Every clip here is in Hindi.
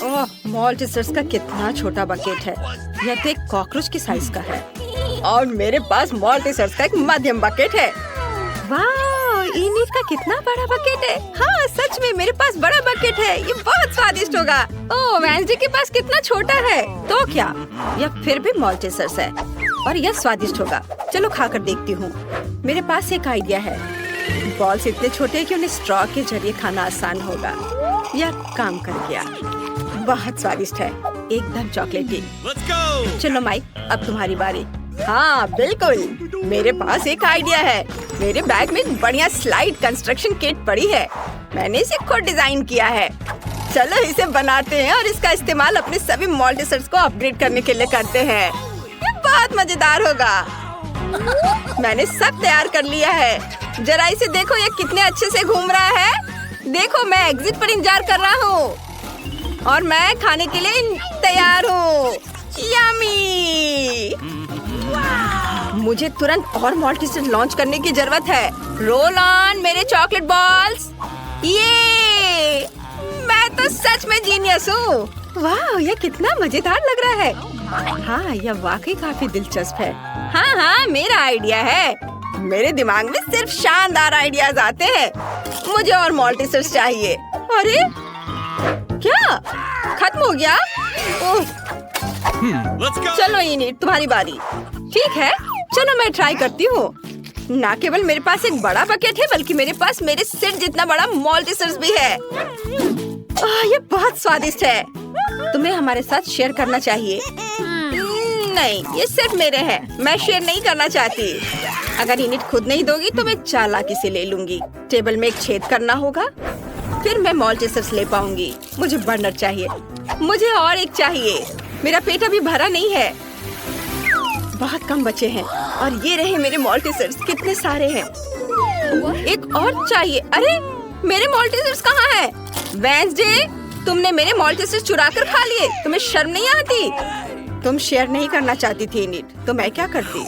ओह, मॉल्टीसर्स का कितना छोटा बकेट है। यह तो एक कॉकरोच की साइज का है। और मेरे पास मॉल्टीसर्स का एक मध्यम बकेट है। वाह, इनिट का कितना बड़ा बकेट है। हाँ, सच में मेरे पास बड़ा बकेट है। ये बहुत स्वादिष्ट होगा। ओह, वेंसडे के पास कितना छोटा है। तो क्या, यह फिर भी मॉल्टीसर्स है और यह स्वादिष्ट होगा। चलो खाकर देखती हूँ। मेरे पास एक आइडिया है। बॉल्स इतने छोटे हैं कि उन्हें स्ट्रॉ के जरिए खाना आसान होगा। यह काम कर गया। बहुत स्वादिष्ट है, एकदम चॉकलेटी। चलो माइक, अब तुम्हारी बारी। हाँ बिल्कुल, मेरे पास एक आइडिया है। मेरे बैग में एक बढ़िया स्लाइड कंस्ट्रक्शन किट पड़ी है। मैंने इसे खुद डिजाइन किया है। चलो इसे बनाते हैं और इसका इस्तेमाल अपने सभी मॉल्टीसर्स को अपग्रेड करने के लिए करते हैं। ये बहुत मजेदार होगा। मैंने सब तैयार कर लिया है। जरा इसे देखो, ये कितने अच्छे से घूम रहा है। देखो, मैं एग्जिट पर इंतजार कर रहा हूँ और मैं खाने के लिए तैयार हूँ। यम्मी! मुझे तुरंत और मॉल्टीसर्स लॉन्च करने की जरूरत है। रोल ऑन मेरे चॉकलेट बॉल्स। ये मैं तो सच में जीनियस हूँ। वाह, यह कितना मजेदार लग रहा है। हाँ, यह वाकई काफी दिलचस्प है। हाँ, मेरा आइडिया है। मेरे दिमाग में सिर्फ शानदार आइडियाज आते हैं। मुझे और मॉल्टीसर्स चाहिए। अरे क्या खत्म हो गया? चलो इनिट, तुम्हारी बारी। ठीक है, चलो मैं ट्राई करती हूँ। ना केवल मेरे पास एक बड़ा बकेट है, बल्कि मेरे पास मेरे सिर जितना बड़ा मॉल्टीसर्स भी है। ये बहुत स्वादिष्ट है। तुम्हें हमारे साथ शेयर करना चाहिए। नहीं, ये सिर्फ मेरे हैं। मैं शेयर नहीं करना चाहती। अगर इनिट खुद नहीं दोगी तो मैं चालाकी से ले लूंगी। टेबल में एक छेद करना होगा, फिर मैं मॉल्टीसर्स ले पाऊंगी। मुझे बर्नर चाहिए। मुझे और एक चाहिए। मेरा पेट अभी भरा नहीं है। बहुत कम बचे हैं और ये रहे मेरे मॉल्टीसर्स। कितने सारे हैं। एक और चाहिए। अरे मेरे मॉल्टीसर्स कहाँ हैं? वेंसडे, तुमने मेरे मॉल्टीसर्स चुरा कर खा लिए। तुम्हें शर्म नहीं आती? तुम शेयर नहीं करना चाहती थी इनिट, तो मैं क्या करती?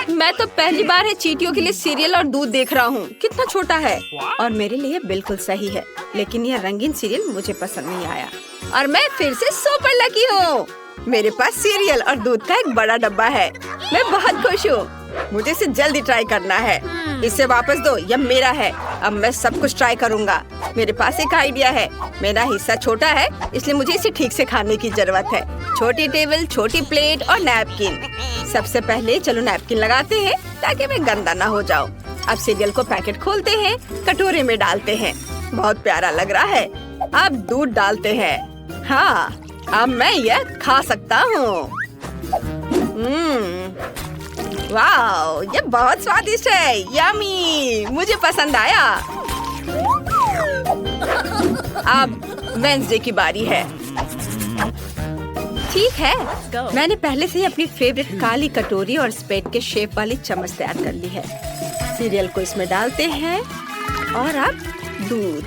मैं तो पहली बार है चींटियों के लिए सीरियल और दूध देख रहा हूँ। कितना छोटा है और मेरे लिए बिल्कुल सही है। लेकिन यह रंगीन सीरियल मुझे पसंद नहीं आया और मैं फिर से सुपर लकी हूँ। मेरे पास सीरियल और दूध का एक बड़ा डब्बा है। मैं बहुत खुश हूँ। मुझे इसे जल्दी ट्राई करना है। इसे वापस दो, यह मेरा है। अब मैं सब कुछ ट्राई करूँगा। मेरे पास एक आइडिया है। मेरा हिस्सा छोटा है, इसलिए मुझे इसे ठीक से खाने की जरूरत है। छोटी टेबल, छोटी प्लेट और नैपकिन। सबसे पहले चलो नैपकिन लगाते हैं ताकि मैं गंदा ना हो जाऊँ। अब सीरियल को पैकेट खोलते हैं, कटोरे में डालते हैं। बहुत प्यारा लग रहा है। अब दूध डालते हैं। हाँ, अब मैं यह खा सकता हूँ। वाह, ये बहुत स्वादिष्ट है। यम्मी, मुझे पसंद आया। अब वेंसडे की बारी है। ठीक है, मैंने पहले से ही अपनी फेवरेट काली कटोरी और स्पेट के शेप वाली चम्मच तैयार कर ली है। सीरियल को इसमें डालते हैं और अब दूध।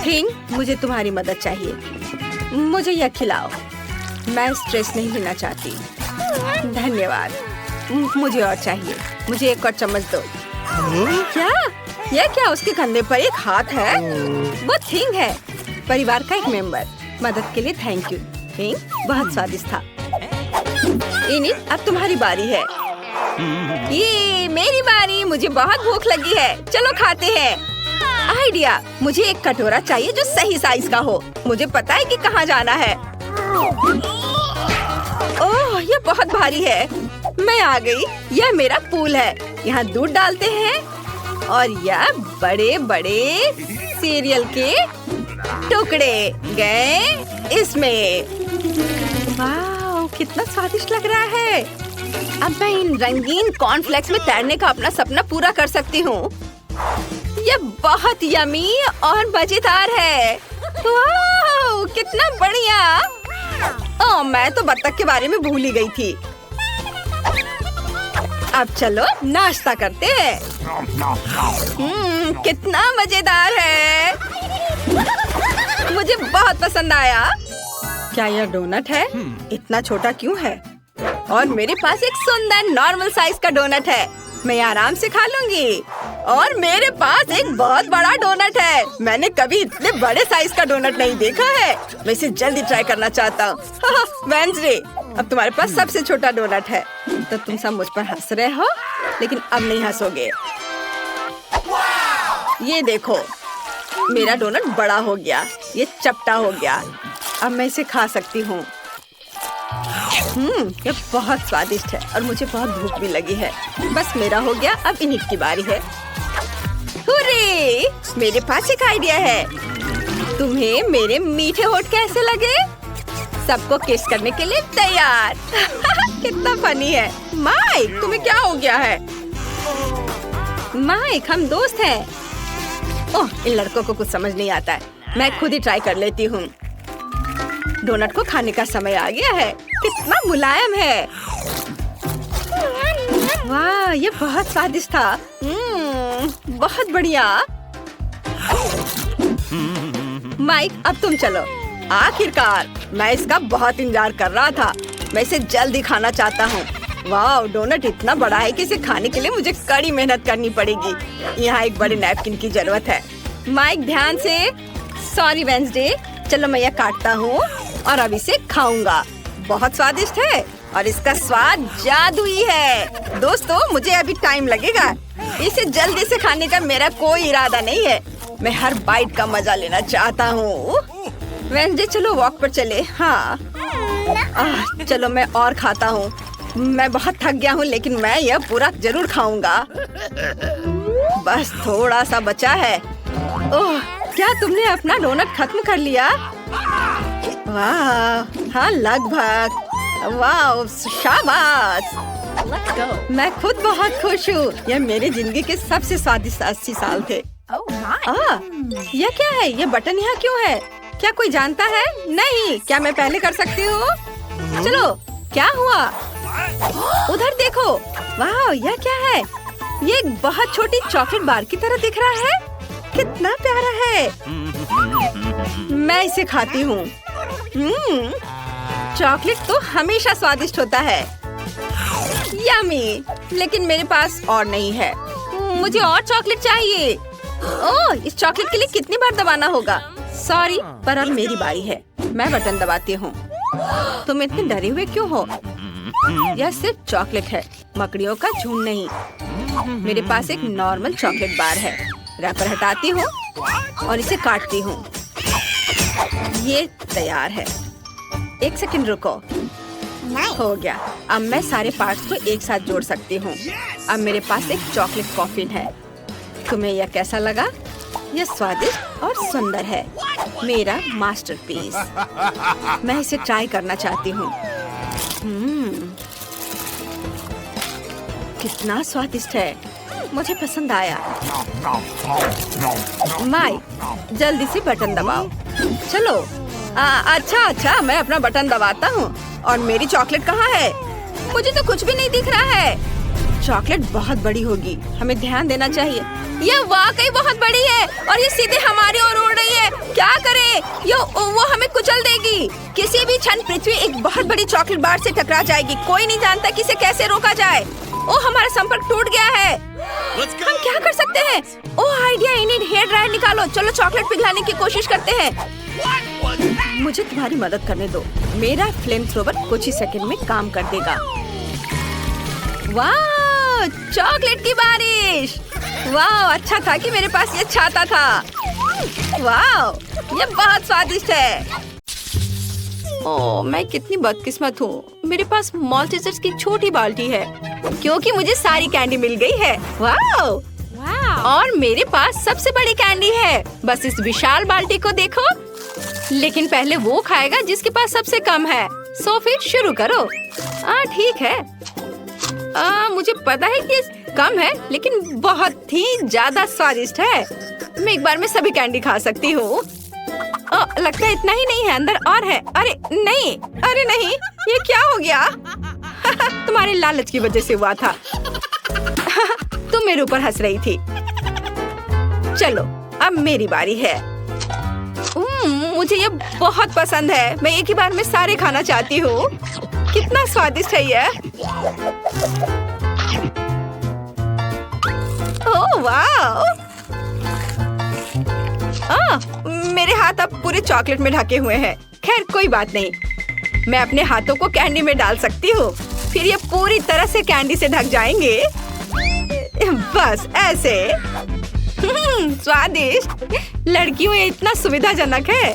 थिंग, मुझे तुम्हारी मदद चाहिए। मुझे यह खिलाओ। मैं स्ट्रेस नहीं लेना चाहती। धन्यवाद। मुझे और चाहिए। मुझे एक और चम्मच दो। क्या? यह क्या? उसके कंधे पर एक हाथ है। वो थिंग है, परिवार का एक मेंबर। मदद के लिए थैंक यू। थिंग बहुत स्वादिष्ट था। इनिट, अब तुम्हारी बारी है। ये मेरी बारी। मुझे बहुत भूख लगी है। चलो खाते हैं। आइडिया, मुझे एक कटोरा चाहिए जो सही साइज का हो। मुझे पता है कि कहाँ जाना है। ओह, ये बहुत भारी है। मैं आ गई। यह मेरा पूल है। यहाँ दूध डालते हैं और यह बड़े बड़े सीरियल के टुकड़े गए इसमें। वाह, कितना स्वादिष्ट लग रहा है। अब मैं इन रंगीन कॉर्नफ्लेक्स में तैरने का अपना सपना पूरा कर सकती हूँ। यह बहुत यमी और मजेदार है। वाह, कितना बढ़िया। ओह, मैं तो बत्तख के बारे में भूल ही गई थी। अब चलो नाश्ता करते हैं। कितना मजेदार है। मुझे बहुत पसंद आया। क्या यह डोनट है? इतना छोटा क्यों है? और मेरे पास एक सुंदर नॉर्मल साइज का डोनट है। मैं आराम से खा लूंगी। और मेरे पास एक बहुत बड़ा डोनट है। मैंने कभी इतने बड़े साइज का डोनट नहीं देखा है। मैं इसे जल्दी ट्राई करना चाहता हूँ। वेंसडे, अब तुम्हारे पास सबसे छोटा डोनट है, तो तुम सब मुझ पर हंस रहे हो, लेकिन अब नहीं हंसोगे। ये देखो, मेरा डोनट बड़ा हो गया, ये चपटा हो गया। अब मैं इसे खा सकती हूँ। ये बहुत स्वादिष्ट है और मुझे बहुत भूख भी लगी है। बस मेरा हो गया, अब इनिट की बारी है। हुर्रे! मेरे पास एक आइडिया है। तुम्हें मेरे मीठे होठ कैसे लगे? सबको किस करने के लिए तैयार। कितना फनी है। माइक, तुम्हें क्या हो गया है? माइक, हम दोस्त हैं। ओह, इन लड़कों को कुछ समझ नहीं आता है। मैं खुद ही ट्राई कर लेती हूँ। डोनट को खाने का समय आ गया है। कितना मुलायम है। वाह, ये बहुत स्वादिष्ट था। बहुत बढ़िया। माइक, अब तुम चलो। आखिरकार, मैं इसका बहुत इंतजार कर रहा था। मैं इसे जल्दी खाना चाहता हूँ। वाह, डोनट इतना बड़ा है कि इसे खाने के लिए मुझे कड़ी मेहनत करनी पड़ेगी। यहाँ एक बड़े नैपकिन की जरूरत है। माइक, ध्यान से। Sorry Wednesday. चलो, मैं यह काटता हूँ और अब इसे खाऊंगा। बहुत स्वादिष्ट है और इसका स्वाद जादुई है। दोस्तों, मुझे अभी टाइम लगेगा। इसे जल्दी से खाने का मेरा कोई इरादा नहीं है। मैं हर बाइट का मजा लेना चाहता हूँ। वेंसडे, चलो वॉक पर चले। हाँ, चलो मैं और खाता हूँ। मैं बहुत थक गया हूँ, लेकिन मैं यह पूरा जरूर खाऊंगा। बस थोड़ा सा बचा है। ओह, क्या तुमने अपना डोनट खत्म कर लिया? वाह, हाँ लगभग। वाह, शाबाश। मैं खुद बहुत खुश हूँ। यह मेरी जिंदगी के सबसे स्वादिष्ट 80 साल थे। यह क्या है? यह बटन यहाँ क्यों है? क्या कोई जानता है? नहीं, क्या मैं पहले कर सकती हूँ? चलो, क्या हुआ? उधर देखो। वाह, यह क्या है? ये एक बहुत छोटी चॉकलेट बार की तरह दिख रहा है। कितना प्यारा है। मैं इसे खाती हूँ। चॉकलेट तो हमेशा स्वादिष्ट होता है। यम्मी, लेकिन मेरे पास और नहीं है। मुझे और चॉकलेट चाहिए। ओह, इस चॉकलेट के लिए कितनी बार दबाना होगा? सॉरी, पर अब मेरी बारी है। मैं बटन दबाती हूँ। तुम इतने डरे हुए क्यों हो? यह सिर्फ चॉकलेट है, मकड़ियों का झुंड नहीं। मेरे पास एक नॉर्मल चॉकलेट बार है। रैपर हटाती हूँ और इसे काटती हूँ। ये तैयार है। एक सेकंड रुको। हो गया। अब मैं सारे पार्ट्स को एक साथ जोड़ सकती हूँ। अब मेरे पास एक चॉकलेट कॉफिन है। तुम्हें यह कैसा लगा? यह स्वादिष्ट और सुंदर है। मेरा मास्टरपीस। मैं इसे ट्राई करना चाहती हूँ। कितना स्वादिष्ट है। मुझे पसंद आया। माइक, जल्दी से बटन दबाओ। चलो। अच्छा, मैं अपना बटन दबाता हूँ। और मेरी चॉकलेट कहाँ है? मुझे तो कुछ भी नहीं दिख रहा है। चॉकलेट बहुत बड़ी होगी, हमें ध्यान देना चाहिए। यह वाकई बहुत बड़ी है और ये सीधे हमारी ओर उड़ रही है। क्या करें? वो हमें कुचल देगी। किसी भी क्षण पृथ्वी एक बहुत बड़ी चॉकलेट बार से टकरा जाएगी। कोई नहीं जानता कि इसे कैसे रोका जाए। ओह, हमारा संपर्क टूट गया है। हम क्या कर सकते हैं? ओह, आइडिया। इन्हें हेयर ड्रायर निकालो। चलो चॉकलेट पिघलाने की कोशिश करते हैं। मुझे तुम्हारी मदद करने दो। मेरा फ्लेम थ्रोवर कुछ ही सेकंड में काम कर देगा। वाह, चॉकलेट की बारिश। वाह, अच्छा था कि मेरे पास ये छाता था। वाह, ये बहुत स्वादिष्ट है। ओह, मैं कितनी बदकिस्मत हूँ। मेरे पास मॉल्टीजर्स की छोटी बाल्टी है, क्योंकि मुझे सारी कैंडी मिल गई है। वाह, और मेरे पास सबसे बड़ी कैंडी है। बस इस विशाल बाल्टी को देखो। लेकिन पहले वो खाएगा जिसके पास सबसे कम है। सो फिर शुरू करो। ठीक है। मुझे पता है कि कम है, लेकिन बहुत ही ज्यादा स्वादिष्ट है। मैं एक बार में सभी कैंडी खा सकती हूँ। लगता है इतना ही नहीं है, अंदर और है। अरे नहीं, ये क्या हो गया? तुम्हारे लालच की वजह से हुआ था। तुम मेरे ऊपर हंस रही थी। चलो, अब मेरी बारी है। मुझे ये बहुत पसंद है। मैं एक ही बार में सारे खाना चाहती हूँ। कितना स्वादिष्ट है यह। ओह वाह! मेरे हाथ अब पूरे चॉकलेट में ढके हुए हैं। खैर कोई बात नहीं, मैं अपने हाथों को कैंडी में डाल सकती हूँ, फिर ये पूरी तरह से कैंडी से ढक जाएंगे। बस ऐसे। स्वादिष्ट। लड़कियों ये इतना सुविधाजनक है।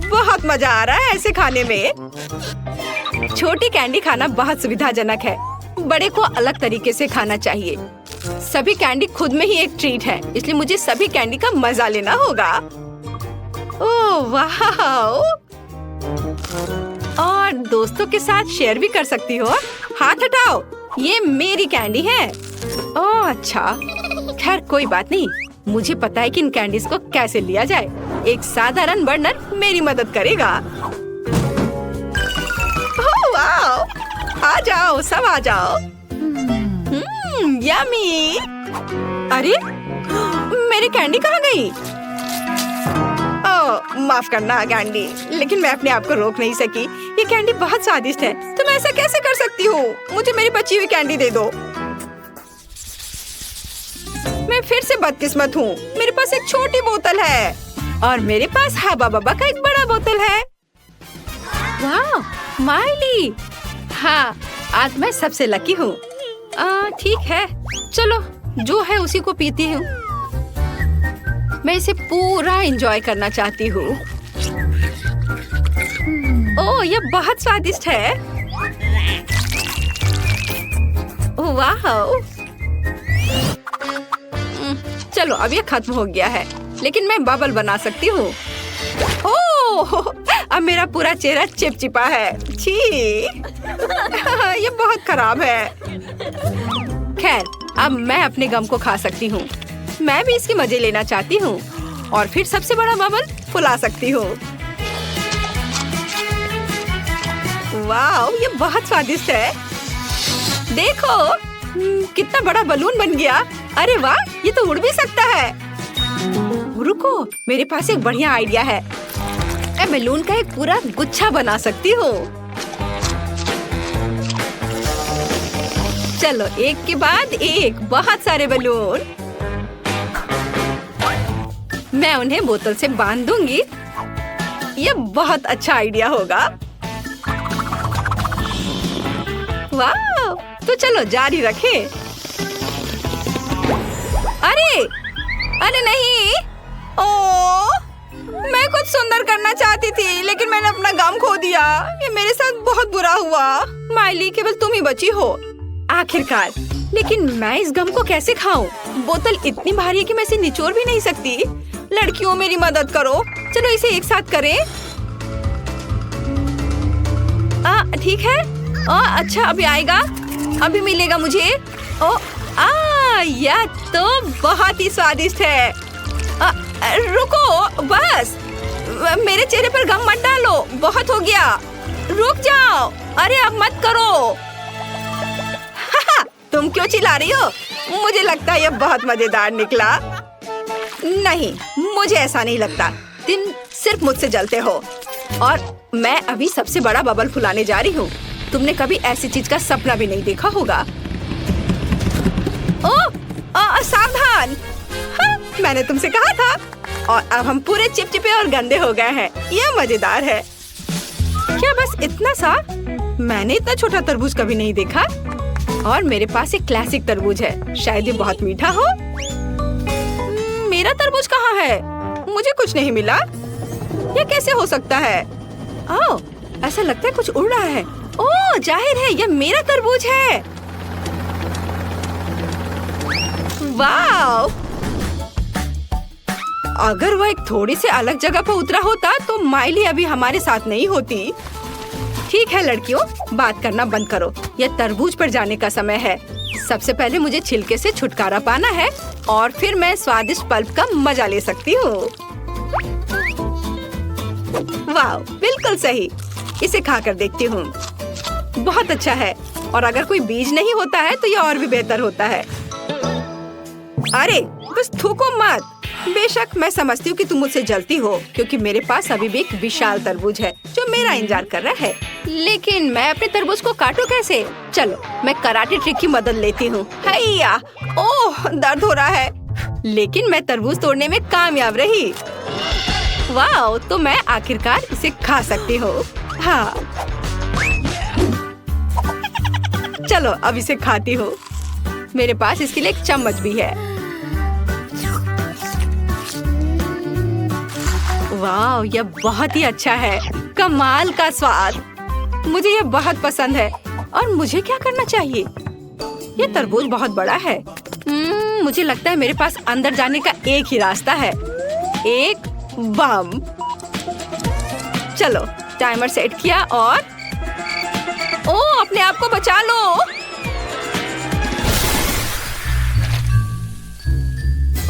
बहुत मजा आ रहा है ऐसे खाने में। छोटी कैंडी खाना बहुत सुविधाजनक है। बड़े को अलग तरीके से खाना चाहिए। सभी कैंडी खुद में ही एक ट्रीट है, इसलिए मुझे सभी कैंडी का मजा लेना होगा। ओह वाह! और दोस्तों के साथ शेयर भी कर सकती हो। हाथ हटाओ, ये मेरी कैंडी है। ओह अच्छा, खैर कोई बात नहीं। मुझे पता है कि इन कैंडीज को कैसे लिया जाए। एक साधारण बर्नर मेरी मदद करेगा। ओह वाह! आ जाओ, सब आ जाओ। यम्मी! अरे मेरी कैंडी कहाँ गई? ओह माफ करना कैंडी, लेकिन मैं अपने आप को रोक नहीं सकी। ये कैंडी बहुत स्वादिष्ट है। तुम ऐसा कैसे कर सकती हो? मुझे मेरी बची हुई कैंडी दे दो। मैं फिर से बदकिस्मत हूँ। मेरे पास एक छोटी बोतल है और मेरे पास हब्बा बब्बा का एक बड़ा बोतल है। वाह माइली! हाँ, आज मैं सबसे लकी हूँ। ठीक है, चलो जो है उसी को पीती हूँ। मैं इसे पूरा एंजॉय करना चाहती हूँ। ओह ये बहुत स्वादिष्ट है। वाह! चलो अब ये खत्म हो गया है, लेकिन मैं बबल बना सकती हूँ। ओह अब मेरा पूरा चेहरा चिपचिपा है। छी! ये बहुत खराब है। खैर अब मैं अपने गम को खा सकती हूँ। मैं भी इसके मजे लेना चाहती हूँ और फिर सबसे बड़ा बबल फुला सकती हूँ। वाह ये बहुत स्वादिष्ट है। देखो कितना बड़ा बलून बन गया। अरे वाह, ये तो उड़ भी सकता है। रुको, मेरे पास एक बढ़िया आइडिया है। मैं बलून का एक पूरा गुच्छा बना सकती हूँ। चलो एक के बाद एक, बहुत सारे बलून। मैं उन्हें बोतल से बांध दूंगी। ये बहुत अच्छा आइडिया होगा। वाह! तो चलो जारी रखें। अरे नहीं! ओह! मैं कुछ सुंदर करना चाहती थी, लेकिन मैंने अपना गम खो दिया। ये मेरे साथ बहुत बुरा हुआ। माइली, केवल तुम ही बची हो आखिरकार। लेकिन मैं इस गम को कैसे खाऊं? बोतल इतनी भारी है कि मैं इसे निचोड़ भी नहीं सकती। लड़कियों मेरी मदद करो। चलो इसे एक साथ करें। ठीक है। अच्छा अभी आएगा, अभी मिलेगा मुझे। यह तो बहुत ही स्वादिष्ट है। रुको बस, मेरे चेहरे पर गम मत डालो, बहुत हो गया। रुक जाओ। अरे अब मत करो। तुम क्यों चिल्ला रही हो? मुझे लगता है यह बहुत मजेदार निकला। नहीं, मुझे ऐसा नहीं लगता। तुम सिर्फ मुझसे जलते हो और मैं अभी सबसे बड़ा बबल फुलाने जा रही हूँ। तुमने कभी ऐसी चीज का सपना भी नहीं देखा होगा। सावधान! मैंने तुमसे कहा था। और अब हम पूरे चिपचिपे और गंदे हो गए हैं। यह मजेदार है। क्या बस इतना सा? मैंने इतना छोटा तरबूज कभी नहीं देखा। और मेरे पास एक क्लासिक तरबूज है, शायद ये बहुत मीठा हो। मेरा तरबूज कहाँ है? मुझे कुछ नहीं मिला। यह कैसे हो सकता है? ओह, ऐसा लगता है कुछ उड़ रहा है। ओह, जाहिर है यह मेरा तरबूज है। वाव! अगर वह एक थोड़ी सी अलग जगह पर उतरा होता तो माइली अभी हमारे साथ नहीं होती। ठीक है लड़कियों, बात करना बंद करो। यह तरबूज पर जाने का समय है। सबसे पहले मुझे छिलके से छुटकारा पाना है और फिर मैं स्वादिष्ट पल्प का मजा ले सकती हूँ। वाह, बिल्कुल सही। इसे खाकर देखती हूँ। बहुत अच्छा है। और अगर कोई बीज नहीं होता है तो यह और भी बेहतर होता है। अरे बस थूको मत। बेशक मैं समझती हूँ कि तुम मुझसे जलती हो, क्योंकि मेरे पास अभी भी एक विशाल तरबूज है जो मेरा इंतजार कर रहा है। लेकिन मैं अपने तरबूज को काटूं कैसे? चलो मैं कराटे ट्रिक की मदद लेती हूँ। हैया! ओह, दर्द हो रहा है, लेकिन मैं तरबूज तोड़ने में कामयाब रही। वाह! तो मैं आखिरकार इसे खा सकती हूँ। हाँ, चलो अब इसे खाती हूँ। मेरे पास इसके लिए एक चम्मच भी है। वाह, यह बहुत ही अच्छा है। कमाल का स्वाद। मुझे यह बहुत पसंद है। और मुझे क्या करना चाहिए? यह तरबूज बहुत बड़ा है। मुझे लगता है मेरे पास अंदर जाने का एक ही रास्ता है। एक बम। चलो टाइमर सेट किया और ओह, अपने आप को बचा लो।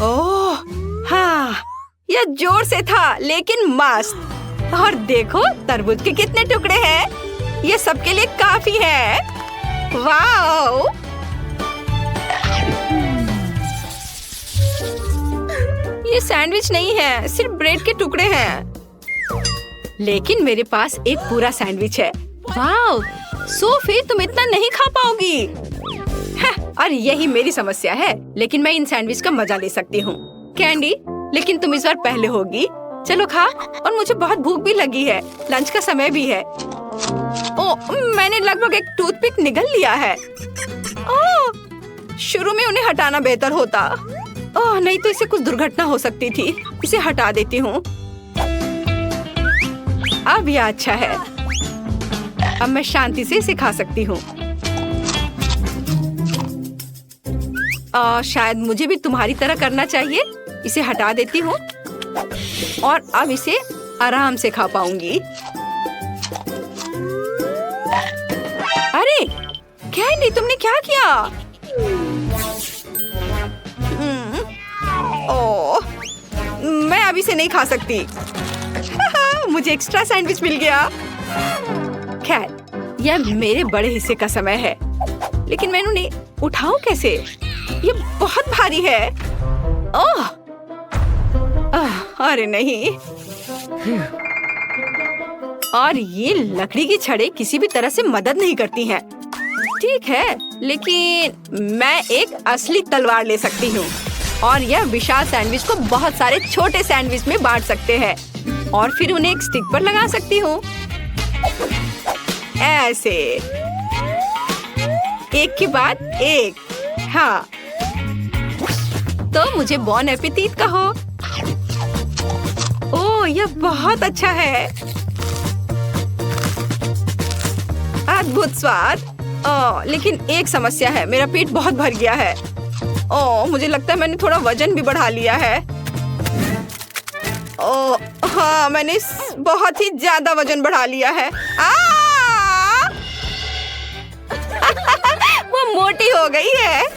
ओह हाँ, यह जोर से था लेकिन मस्त। और देखो तरबूज के कितने टुकड़े हैं। ये सबके लिए काफी है। वाओ! ये सैंडविच नहीं है, सिर्फ ब्रेड के टुकड़े हैं। लेकिन मेरे पास एक पूरा सैंडविच है। वाओ! सोफी, तुम इतना नहीं खा पाओगी। और यही मेरी समस्या है, लेकिन मैं इन सैंडविच का मजा ले सकती हूँ। कैंडी, लेकिन तुम इस बार पहले होगी। चलो खा। और मुझे बहुत भूख भी लगी है। लंच का समय भी है। ओह, मैंने लगभग एक टूथपिक निगल लिया है। ओह, शुरू में उन्हें हटाना बेहतर होता। ओह नहीं, तो इससे कुछ दुर्घटना हो सकती थी। इसे हटा देती हूँ। अब यह अच्छा है। अब मैं शांति से इसे खा सकती हूँ। शायद मुझे भी तुम्हारी तरह करना चाहिए। इसे हटा देती हूँ और अब इसे आराम से खा पाऊंगी। अरे कैंडी, तुमने क्या किया? ओह, मैं अभी से नहीं खा सकती। मुझे एक्स्ट्रा सैंडविच मिल गया। खैर, यह मेरे बड़े हिस्से का समय है, लेकिन मैं उन्हें उठाऊं कैसे? ये बहुत भारी है। ओह, अरे नहीं। और ये लकड़ी की छड़ें किसी भी तरह से मदद नहीं करती हैं। ठीक है, लेकिन मैं एक असली तलवार ले सकती हूँ और यह विशाल सैंडविच को बहुत सारे छोटे सैंडविच में बांट सकते हैं और फिर उन्हें एक स्टिक पर लगा सकती हूँ। ऐसे एक के बाद एक। हाँ, तो मुझे बॉन एपेटीट कहो। ओह, यह बहुत अच्छा है। अद्भुत स्वाद। ओह, लेकिन एक समस्या है, मेरा पेट बहुत भर गया है। ओह, मुझे लगता है मैंने थोड़ा वजन भी बढ़ा लिया है। ओह हाँ, मैंने बहुत ही ज्यादा वजन बढ़ा लिया है। वो मोटी हो गई है।